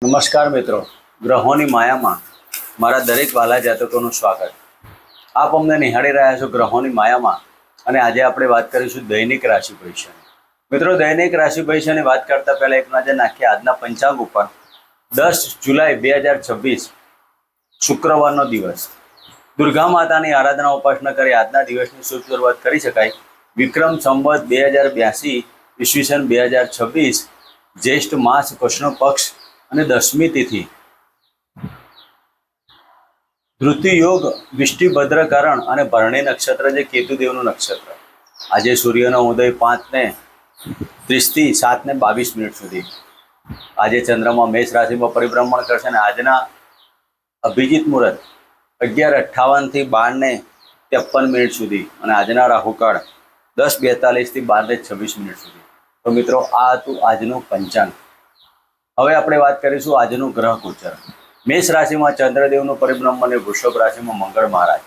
નમસ્કાર મિત્રો, ગ્રહોની માયામાં મારા દરેક વાલા જાતકોનું સ્વાગત. આપ અમને નિહાળી રહ્યા છો ગ્રહોની માયામાં, અને આજે આપણે વાત કરીશું દૈનિક રાશિ ભવિષ્યની. મિત્રો, દૈનિક રાશિ ભવિષ્યની વાત કરતા પહેલા એક નજર નાખીએ આજના પંચાંગ ઉપર. 10 જુલાઈ 2026 શુક્રવારનો દિવસ. દુર્ગા માતાની આરાધના ઉપાસના કરી આજના દિવસની શુભ શરૂઆત કરી શકાય. વિક્રમ સંવત 2082 ઈસવીસન 2026 જ્યેષ્ઠ માસ કૃષ્ણ પક્ષ અને 10મી તિથિ. ધૃતિ યોગ, વિષ્ટિભદ્રકરણ અને ભરણી નક્ષત્ર જે કેતુદેવનું નક્ષત્ર. આજે સૂર્યનો ઉદય 5:30 થી 7:22 સુધી. આજે ચંદ્રમાં મેષ રાશિમાં પરિભ્રમણ કરશે અને આજના અભિજીત મુહૂર્ત 11:58 થી 12:53 સુધી અને આજના રાહુકાળ 10:42 થી 12:26 સુધી. તો મિત્રો, આ હતું આજનું પંચાંગ. હવે આપણે વાત કરીશું આજનું ગ્રહ ગોચર. મેષ રાશિમાં ચંદ્રદેવનું પરિભ્રમણ અને વૃષભ રાશિમાં મંગળ મહારાજ.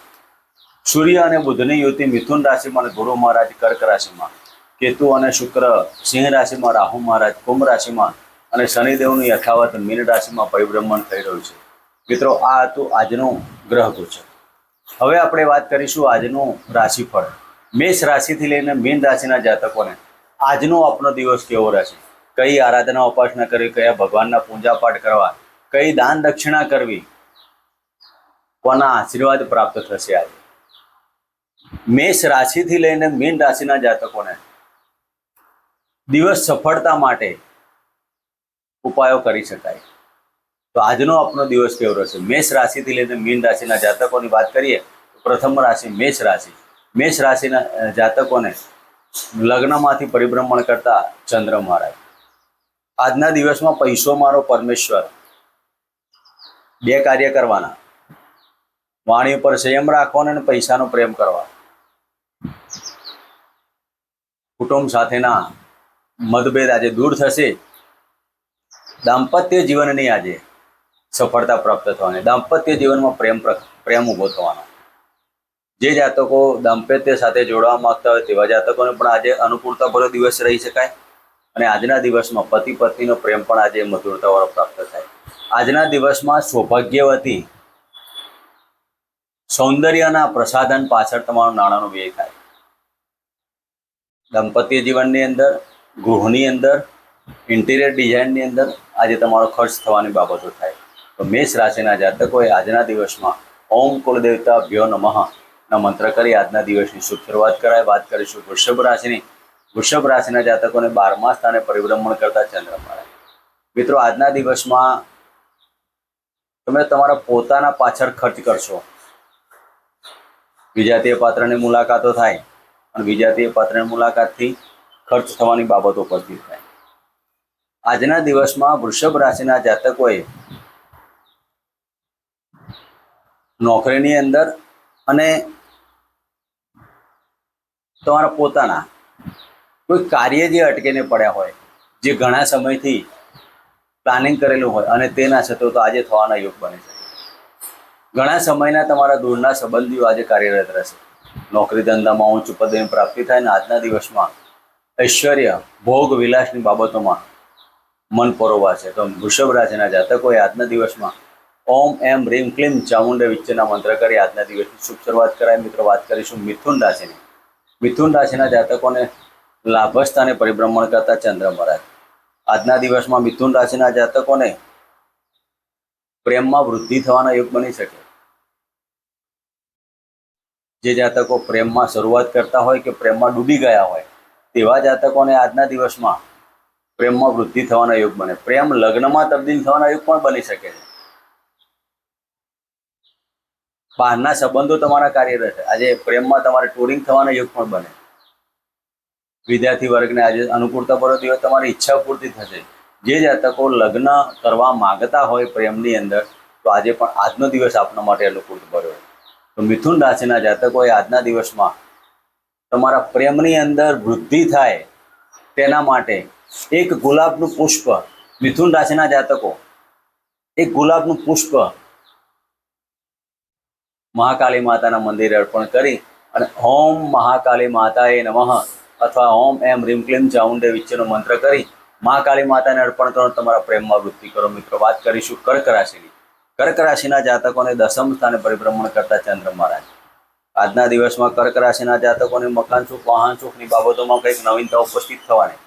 સૂર્ય અને બુધની યુતિ મિથુન રાશિમાં અને ગુરુ મહારાજ કર્ક રાશિમાં. કેતુ અને શુક્ર સિંહ રાશિમાં, રાહુ મહારાજ કુંભ રાશિમાં અને શનિદેવનું યથાવત મીન રાશિમાં પરિભ્રમણ થઈ રહ્યું છે. મિત્રો, આ હતું આજનું ગ્રહ ગોચર. હવે આપણે વાત કરીશું આજનું રાશિફળ. મેષ રાશિથી લઈને મીન રાશિના જાતકોને આજનો આપનો દિવસ કેવો રહેશે, કઈ આરાધના ઉપાસના કરવી, કયા ભગવાનના પૂજા પાઠ કરવા, કઈ દાન દક્ષિણા કરવી, કોના આશીર્વાદ પ્રાપ્ત થશે. આજે મેષ રાશિથી લઈને મીન રાશિના જાતકોને દિવસ સફળતા માટે ઉપાયો કરી શકાય. તો આજનો આપનો દિવસ કેવો રહેશે? મેષ રાશિથી લઈને મીન રાશિના જાતકોની વાત કરીએ તો પ્રથમ રાશિ મેષ રાશિ. મેષ રાશિના જાતકોને લગ્નમાંથી પરિભ્રમણ કરતા ચંદ્ર મહારાજ. આજના દિવસમાં પૈસો મારો પરમેશ્વર, 2 કાર્ય કરવાના. વાણી ઉપર સંયમ રાખવાનો અને પૈસાનો પ્રેમ કરવા. કુટુંબ સાથેના મતભેદ આજે દૂર થશે. દાંપત્ય જીવનની આજે સફળતા પ્રાપ્ત થવાની. દાંપત્ય જીવનમાં પ્રેમ ઊભો થવાનો. જે જાતકો દાંપત્ય સાથે જોડવા માંગતા હોય તેવા જાતકોને પણ આજે અનુકૂળતાભર્યો દિવસ રહી શકાય. અને આજના દિવસમાં પતિ પત્નીનો પ્રેમ પણ આજે મધુરતાવાળો પ્રાપ્ત થાય. આજના દિવસમાં સૌભાગ્યવતી સૌંદર્યના પ્રસાધન પાછળ તમારું નાણાંનો વ્યય થાય. દાંપત્ય જીવનની અંદર, ગૃહની અંદર, ઇન્ટિરિયર ડિઝાઇનની અંદર આજે તમારો ખર્ચ થવાની બાબતો થાય. તો મેષ રાશિના જાતકોએ આજના દિવસમાં ઓમ કુલદેવતા ભ્યો નમઃ ના મંત્ર કરી આજના દિવસની શુભ શરૂઆત કરાય. વાત કરીશું વૃષભ રાશિની. વૃષભ રાશિના જાતકોને 12મા સ્થાને પરિભ્રમણ કરતા ચંદ્ર મહારાજ. મિત્રો, આજના દિવસમાં તમે તમારા પોતાના પાછળ ખર્ચ કરશો. વિજાતીય પાત્રની મુલાકાતો થાય અને વિજાતીય પાત્રની મુલાકાતથી ખર્ચ થવાની બાબતો પડતી થાય. આજના દિવસમાં વૃષભ રાશિના જાતકોએ નોકરીની અંદર અને તમારા પોતાના કોઈ કાર્ય જે અટકીને પડ્યા હોય, જે ઘણા સમયથી પ્લાનિંગ કરેલું હોય અને તે ના થતો તો આજે થવાના યોગ બને છે. ઘણા સમયના તમારા દૂરના સંબંધીઓ આજે કાર્યરત રહેશે. નોકરી ધંધામાં ઉચ્ચ પદની પ્રાપ્તિ થાય અને આજના દિવસમાં ઐશ્વર્ય, ભોગ, વિલાસની બાબતોમાં મન પરોવા છે. તો વૃષભ રાશિના જાતકોએ આજના દિવસમાં ઓમ એમ રીમ ક્લીમ ચામુંડ વિચ્ચના મંત્ર કરી આજના દિવસની શુભ શરૂઆત કરાય. મિત્રો, વાત કરીશું મિથુન રાશિની. મિથુન રાશિના જાતકોને લાભસ્થાને પરિભ્રમણ કરતા ચંદ્ર મહારાજ. આજના દિવસમાં મિથુન રાશિના જાતકોને પ્રેમમાં વૃદ્ધિ થવાના યોગ બની શકે. જે જાતકો પ્રેમમાં શરૂઆત કરતા હોય કે પ્રેમમાં ડૂબી ગયા હોય તેવા જાતકોને આજના દિવસમાં પ્રેમમાં વૃદ્ધિ થવાના યોગ બને. પ્રેમ લગ્નમાં તબદીલ થવાના યોગ પણ બની શકે છે. બહારના સંબંધો તમારા કાર્યરત. આજે પ્રેમમાં તમારે ટૂરિંગ થવાના યોગ પણ બને. વિદ્યાર્થી વર્ગને આજે અનુકૂળતા પર દિવસ તમારી ઈચ્છા પૂર્તિ થશે. જે જાતકો લગ્ન કરવા માંગતા હોય પ્રેમની અંદર, તો આજે પણ આજનો દિવસ આપના માટે અનુકૂળ ભર્યો. તો મિથુન રાશિના જાતકોએ આજના દિવસમાં તમારા પ્રેમની અંદર વૃદ્ધિ થાય તેના માટે એક ગુલાબનું પુષ્પ, મિથુન રાશિના જાતકો એક ગુલાબનું પુષ્પ મહાકાળી માતાના મંદિરે અર્પણ કરી અને ઓમ મહાકાળી માતાએ નમઃ અથવા ઓમ એમ રીમ ક્લીમ ચામુંડે વિચ્ચનો મંત્ર કરી મા કાળી માતાને અર્પણ કરો, તમારા પ્રેમમાં વૃદ્ધિ કરો. મિત્રો વાત કરીશું કર્ક રાશિની. કર્ક રાશિના જાતકોને દસમ સ્થાને પરિભ્રમણ કરતા ચંદ્ર મહારાજ. આજના દિવસમાં કર્ક રાશિના જાતકોને મકાન સુખ, વાહન સુખની બાબતોમાં કંઈક નવીનતા ઉપસ્થિત થવાની.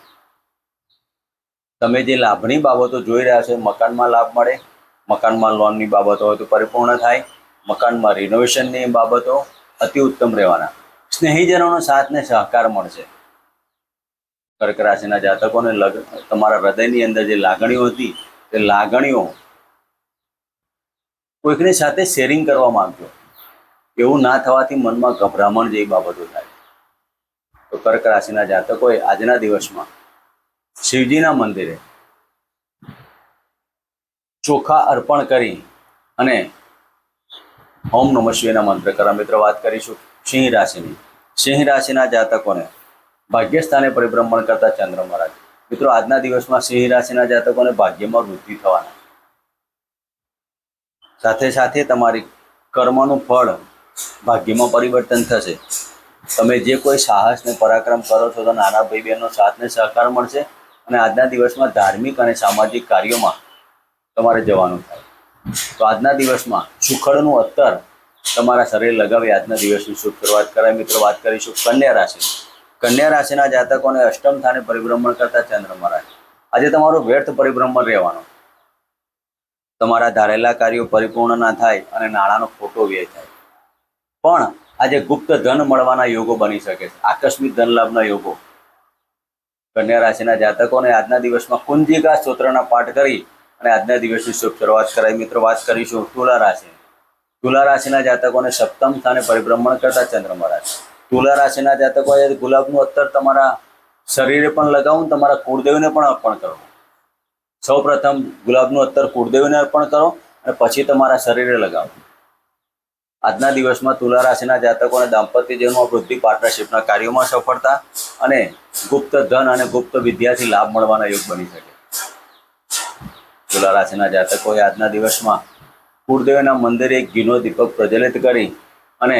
તમે જે લાભની બાબતો જોઈ રહ્યા છો, મકાનમાં લાભ મળે, મકાનમાં લોનની બાબતો હોય તો પરિપૂર્ણ થાય, મકાનમાં રિનોવેશનની બાબતો અતિ ઉત્તમ રહેવાના. સ્નેહીજનોનો સાથ ને સહકાર મળશે. કર્ક રાશિના જાતકોને તમારા હૃદયની અંદર જે લાગણીઓ હતી તે લાગણીઓ કોઈકની સાથે શેરિંગ કરવા માંગજો. એવું ના થવાથી મનમાં ગભરામણ જેવી બાબતો થાય. તો કર્ક રાશિના જાતકોએ આજના દિવસમાં શિવજીના મંદિરે ચોખા અર્પણ કરી અને ઓમ નમઃ શિવાયના મંત્ર કરવા. મિત્રો વાત કરીશું સિંહ રાશિની. સિંહ રાશિના જાતકોને ભાગ્યસ્થાને પરિભ્રમણ કરતા ચંદ્ર મહારાજ. મિત્રો આજના દિવસમાં સિંહ રાશિના જાતકોને ભાગ્યમાં વૃદ્ધિ થવાના. સાથે સાથે તમારી કર્મનું ફળ ભાગ્યમાં પરિવર્તન થશે. તમે જે કોઈ સાહસ ને પરાક્રમ કરો છો તો નાના ભાઈ બહેનનો સાથ ને સહકાર મળશે. અને આજના દિવસમાં ધાર્મિક અને સામાજિક કાર્યોમાં તમારે જવાનું થાય. તો આજના દિવસમાં સુખડનું અત્તર તમારા શરીર લગાવી આજના દિવસની શુભ શરૂઆત કરાય. મિત્રો વાત કરીશું કન્યા રાશિ. કન્યા રાશિના જાતકોને અષ્ટમ સ્થાને પરિભ્રમણ કરતા ચંદ્ર મહારાજ. આજે તમારો વ્યર્થ પરિભ્રમણ રહેવાનો. તમારા ધારેલા કાર્યો પરિપૂર્ણ ના થાય અને નાણાંનો ખોટો વ્યય થાય. પણ આજે ગુપ્ત ધન મળવાના યોગો બની શકે છે. આકસ્મિક ધન લાભના યોગો. કન્યા રાશિના જાતકોને આજના દિવસમાં કુંજિકા સ્તોત્રના પાઠ કરી અને આજના દિવસની શુભ શરૂઆત કરાય. મિત્રો વાત કરીશું તુલા રાશિ. તુલા રાશિના જાતકોને સપ્તમ સ્થાને પરિભ્રમણ કરતા ચંદ્ર મહારાજ. તુલા રાશિના જાતકોએ ગુલાબનું અત્તર તમારા શરીરે પણ લગાવું, તમારા કુળદેવને પણ અર્પણ કરો. સૌ પ્રથમ ગુલાબનું અત્તર કુળદેવને અર્પણ કરો અને પછી તમારા શરીરે લગાવો. આજના દિવસમાં તુલા રાશિના જાતકોને દાંપત્ય જીવનમાં વૃદ્ધિ, પાર્ટનરશિપના કાર્યોમાં સફળતા અને ગુપ્ત ધન અને ગુપ્ત વિદ્યાથી લાભ મળવાના યોગ બની શકે. તુલા રાશિના જાતકોએ આજના દિવસમાં કુળદેવના મંદિરે એક ઘીનો દીપક પ્રજ્વલિત કરી અને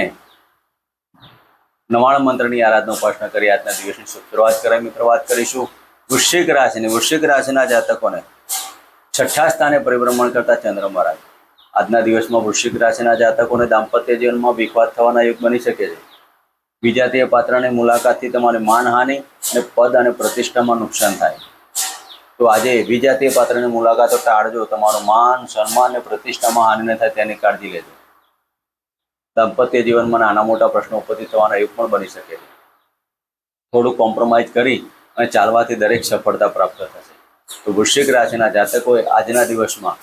નવાણ મંત્રની આરાધના ઉપાસના કરી આજના દિવસની શુભ શરૂઆત કરાય. મિત્રો વાત કરીશું વૃશ્ચિક રાશિની. વૃશ્ચિક રાશિના જાતકોને છઠ્ઠા સ્થાને પરિભ્રમણ કરતા ચંદ્ર મહારાજ. આજના દિવસમાં વૃશ્ચિક રાશિના જાતકોને દાંપત્ય જીવનમાં વિખવાદ થવાના યોગ બની શકે છે. વિજાતીય પાત્રની મુલાકાતથી તમારે માનહાનિ અને પદ અને પ્રતિષ્ઠામાં નુકસાન થાય. તો આજે વિજાતીય પાત્રની મુલાકાતો ટાળજો. તમારું માન, સન્માન અને પ્રતિષ્ઠામાં હાનિ ન થાય તેની કાળજી લેજો. દાંપત્ય જીવનમાં નાના મોટા પ્રશ્નો ઉપસ્થિત થવાના યોગ પણ બની શકે છે. થોડું કોમ્પ્રોમાઇઝ કરી અને ચાલવાથી દરેક સફળતા પ્રાપ્ત થશે. તો વૃશ્ચિક રાશિના જાતકોએ આજના દિવસમાં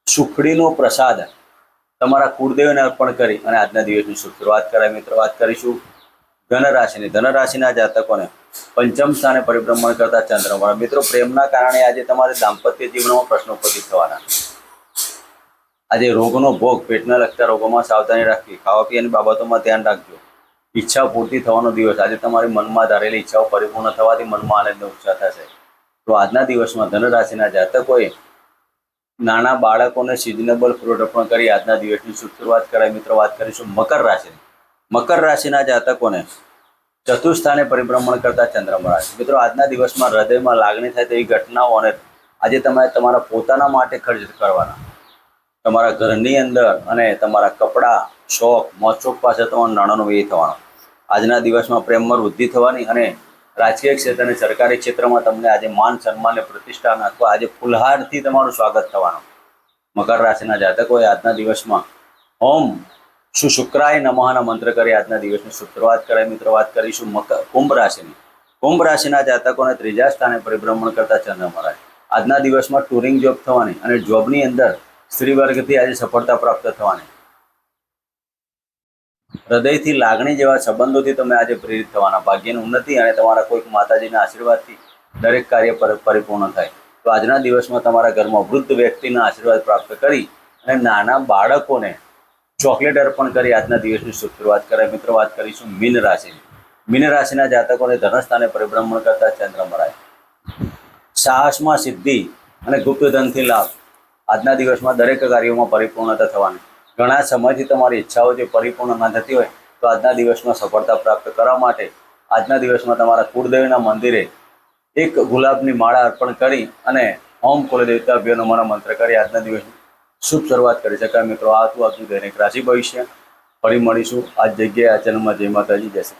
સુખડીનો પ્રસાદ તમારા કુળદેવને અર્પણ કરી અને આજના દિવસની શુભ શરૂઆત કરાય. મિત્રો વાત કરીશું ધન રાશિની. ધન રાશિના જાતકોને પંચમ સ્થાને પરિભ્રમણ કરતા ચંદ્ર. મિત્રો પ્રેમના કારણે આજે તમારે દાંપત્ય જીવનમાં પ્રશ્નો ઉપસ્થિત થવાના. આજે રોગનો ભોગ, પેટના લગતા રોગોમાં સાવધાની રાખવી. ખાવા પીવાની બાબતોમાં ધ્યાન રાખજો. ઈચ્છા પૂર્તિ થવાનો દિવસ. આજે તમારી મનમાં ધારેલી ઈચ્છાઓ પરિપૂર્ણ થવાથી મનમાં આનંદ અને ઉત્સાહ થશે. તો આજના દિવસમાં ધન રાશિના જાતકોએ નાના બાળકોને સિઝનેબલ ફ્રૂટ અર્પણ કરી આજના દિવસની શુભ શરૂઆત કરાય. મિત્રો વાત કરીશું મકર રાશિ. મકર રાશિના જાતકોને ચતુર્થ સ્થાને પરિભ્રમણ કરતા ચંદ્ર મહારાજ. મિત્રો આજના દિવસમાં હૃદયમાં લાગણી થાય તેવી ઘટનાઓ અને આજે તમારે તમારા પોતાના માટે ખર્ચ કરવાના. તમારા ઘરની અંદર અને તમારા કપડાં, શોખ, મોજશોખ પાસે તમારો નાણાંનો વ્યય થવાનો. આજના દિવસમાં પ્રેમમાં વૃદ્ધિ થવાની અને રાજકીય ક્ષેત્ર અને સરકારી ક્ષેત્રમાં તમને આજે માન, સન્માન અને પ્રતિષ્ઠા અથવા આજે ફુલહારથી તમારું સ્વાગત થવાનું. મકર રાશિના જાતકોએ આજના દિવસમાં ઓમ શુક્રાય નમઃના મંત્ર કરી આજના દિવસની શુભ શરૂઆત કરાય. મિત્રો વાત કરીશું કુંભ રાશિની. કુંભ રાશિના જાતકોને ત્રીજા સ્થાને પરિભ્રમણ કરતા ચંદ્ર મહારાજ. આજના દિવસમાં ટુરિંગ જોબ થવાની અને જોબની અંદર સ્ત્રી વર્ગથી આજે સફળતા પ્રાપ્ત થવાની. હૃદયથી લાગણી જેવા સંબંધોથી તમે આજે પ્રેરિત થવાના. ભાગ્યની ઉન્નતિ અને તમારા કોઈક માતાજીના આશીર્વાદથી દરેક કાર્ય પરિપૂર્ણ થાય. તો આજના દિવસમાં તમારા ઘરમાં વૃદ્ધ વ્યક્તિના આશીર્વાદ પ્રાપ્ત કરી અને નાના બાળકોને ચોકલેટ અર્પણ કરી આજના દિવસની શુભ શરૂઆત કરાય. મિત્રો વાત કરીશું મીન રાશિ. મીન રાશિના જાતકોને ધનસ્થાને પરિભ્રમણ કરતા ચંદ્ર મહારાજ. સાહસમાં સિદ્ધિ અને ગુપ્ત ધનથી લાભ. આજના દિવસમાં દરેક કાર્યોમાં પરિપૂર્ણતા થવાની. ઘણા સમયથી તમારી ઈચ્છાઓ જે પરિપૂર્ણ ન થતી હોય તો આજના દિવસમાં સફળતા પ્રાપ્ત કરવા માટે આજના દિવસમાં તમારા કુળદેવીના મંદિરે એક ગુલાબની માળા અર્પણ કરી અને ઓમ કુલદેવતાભ્યો નમઃનો મંત્ર કરી આજના દિવસની શુભ શરૂઆત કરી શકાય. મિત્રો, આ હતું આજનું દૈનિક રાશિ ભવિષ્ય. ફરી મળીશું આ જ જગ્યાએ આ ચેનલમાં. જય માતાજી, જય શ્રી